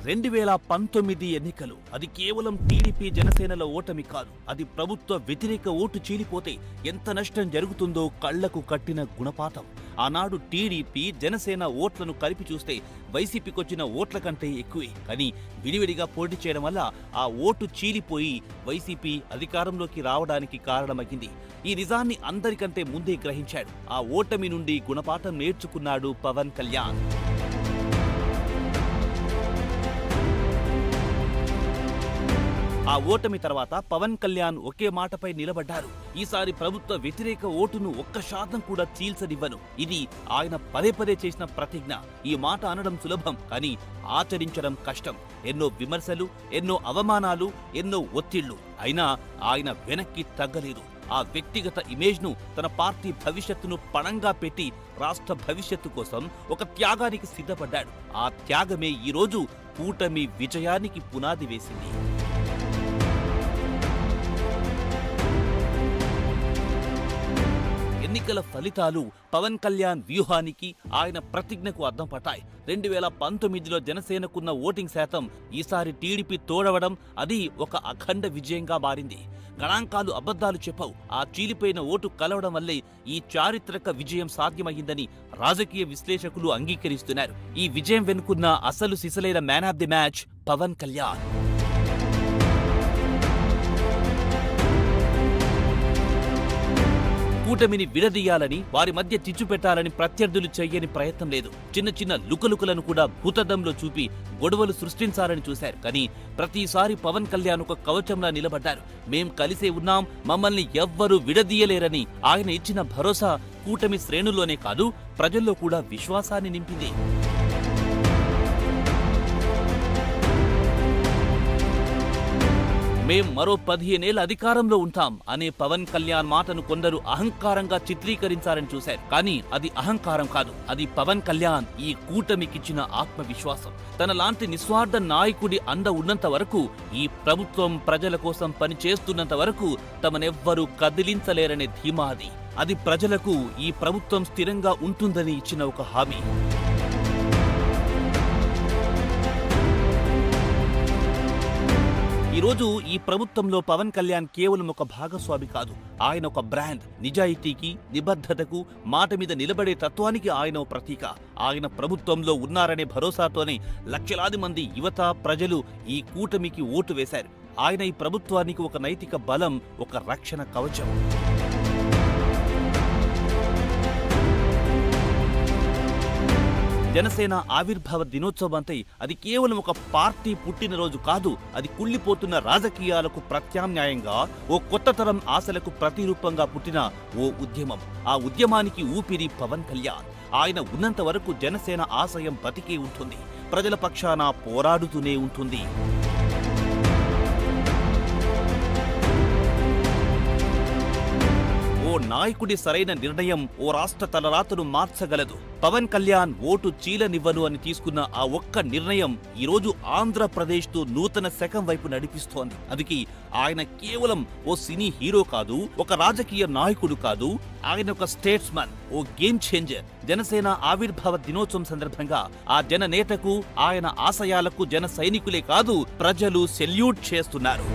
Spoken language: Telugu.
2019 ఎన్నికలు అది కేవలం టీడీపీ జనసేనల ఓటమి కాదు. అది ప్రభుత్వ వ్యతిరేక ఓటు చీలిపోతే ఎంత నష్టం జరుగుతుందో కళ్లకు కట్టిన గుణపాఠం. ఆనాడు టీడీపీ జనసేన ఓట్లను కలిపి చూస్తే వైసీపీకొచ్చిన ఓట్ల కంటే ఎక్కువే. కానీ విడివిడిగా పోటీ చేయడం వల్ల ఆ ఓటు చీలిపోయి వైసీపీ అధికారంలోకి రావడానికి కారణమయ్యింది. ఈ నిజాన్ని అందరికంటే ముందే గ్రహించాడు. ఆ ఓటమి నుండి గుణపాఠం నేర్చుకున్నాడు పవన్ కళ్యాణ్. ఆ ఓటమి తర్వాత పవన్ కళ్యాణ్ ఒకే మాటపై నిలబడ్డారు. ఈసారి ప్రభుత్వ వ్యతిరేక ఓటును 1% కూడా చీల్చనివ్వను. ఇది ఆయన పదే పదే చేసిన ప్రతిజ్ఞ. ఈ మాట అనడం సులభం, కానీ ఆచరించడం కష్టం. ఎన్నో విమర్శలు, ఎన్నో అవమానాలు, ఎన్నో ఒత్తిళ్లు. అయినా ఆయన వెనక్కి తగ్గలేదు. ఆ వ్యక్తిగత ఇమేజ్ను, తన పార్టీ భవిష్యత్తును పణంగా పెట్టి రాష్ట్ర భవిష్యత్తు కోసం ఒక త్యాగానికి సిద్ధపడ్డాడు. ఆ త్యాగమే ఈరోజు కూటమి విజయానికి పునాది వేసింది. ఎన్నికల ఫలితాలు పవన్ కళ్యాణ్ వ్యూహానికి, ఆయన ప్రతిజ్ఞకు అద్దం పట్టాయి. 2019లో జనసేనకున్న ఓటింగ్ శాతం ఈసారి టీడీపీ తోడవడం, అది ఒక అఖండ విజయంగా మారింది. గణాంకాలు అబద్ధాలు చెప్పవు. ఆ చీలిపోయిన ఓటు కలవడం వల్లే ఈ చారిత్రక విజయం సాధ్యమయ్యిందని రాజకీయ విశ్లేషకులు అంగీకరిస్తున్నారు. ఈ విజయం వెనుకున్న అసలు సిసలైన man of the match Pawan Kalyan. కూటమిని విడదీయాలని, వారి మధ్య చిచ్చు పెట్టాలని ప్రత్యర్థులు చెయ్యని ప్రయత్నం లేదు. చిన్న చిన్న లుకలుకలను కూడా భూతద్దంలో చూపి గొడవలు సృష్టించాలని చూశారు. కానీ ప్రతిసారి పవన్ కళ్యాణ్ ఒక కవచంలా నిలబడ్డారు. మేం కలిసే ఉన్నాం, మమ్మల్ని ఎవ్వరూ విడదీయలేరని ఆయన ఇచ్చిన భరోసా కూటమి శ్రేణుల్లోనే కాదు, ప్రజల్లో కూడా విశ్వాసాన్ని నింపింది. మేం మరో 15 ఏళ్ల అధికారంలో ఉంటాం అనే పవన్ కళ్యాణ్ మాటను కొందరు అహంకారంగా చిత్రీకరించారని చూశారు. కానీ అది అహంకారం కాదు, అది పవన్ కళ్యాణ్ ఈ కూటమికిచ్చిన ఆత్మవిశ్వాసం. తన లాంటి నిస్వార్థ నాయకుడి అండ ఉన్నంత వరకు, ఈ ప్రభుత్వం ప్రజల కోసం పనిచేస్తున్నంత వరకు తమనెవ్వరూ కదిలించలేరనే ధీమా అది. అది ప్రజలకు ఈ ప్రభుత్వం స్థిరంగా ఉంటుందని ఇచ్చిన ఒక హామీ. ఈరోజు ఈ ప్రభుత్వంలో పవన్ కళ్యాణ్ కేవలం ఒక భాగస్వామి కాదు, ఆయన ఒక బ్రాండ్. నిజాయితీకి, నిబద్ధతకు, మాట మీద నిలబడే తత్వానికి ఆయన ప్రతీక. ఆయన ప్రభుత్వంలో ఉన్నారనే భరోసాతోనే లక్షలాది మంది యువత, ప్రజలు ఈ కూటమికి ఓటు వేశారు. ఆయన ఈ ప్రభుత్వానికి ఒక నైతిక బలం, ఒక రక్షణ కవచం. జనసేన ఆవిర్భావ దినోత్సవం అంటే అది కేవలం ఒక పార్టీ పుట్టినరోజు కాదు, అది కుళ్ళిపోతున్న రాజకీయాలకు ప్రత్యామ్నాయంగా, ఓ కొత్త తరం ఆశలకు ప్రతిరూపంగా పుట్టిన ఓ ఉద్యమం. ఆ ఉద్యమానికి ఊపిరి పవన్ కళ్యాణ్. ఆయన ఉన్నంత వరకు జనసేన ఆశయం బతికే ఉంటుంది, ప్రజల పక్షాన పోరాడుతూనే ఉంటుంది. ఓ నాయకుడి సరైన నిర్ణయం ఓ రాష్ట్ర తలరాతను మార్చగలదు. పవన్ కళ్యాణ్ ఓటు చీలనివ్వను అని తీసుకున్న ఆ ఒక్క నిర్ణయం ఈరోజు ఆంధ్రప్రదేశ్తో నూతన శకం వైపు నడిపిస్తోంది. అందుకే ఆయన కేవలం ఓ సినీ హీరో కాదు, ఒక రాజకీయ నాయకుడు కాదు, ఆయన ఒక స్టేట్స్మన్, ఓ గేమ్ చేంజర్. జనసేన ఆవిర్భావ దినోత్సవం సందర్భంగా ఆ జన నేతకు, ఆయన ఆశయాలకు జన సైనికులే కాదు, ప్రజలు సెల్యూట్ చేస్తున్నారు.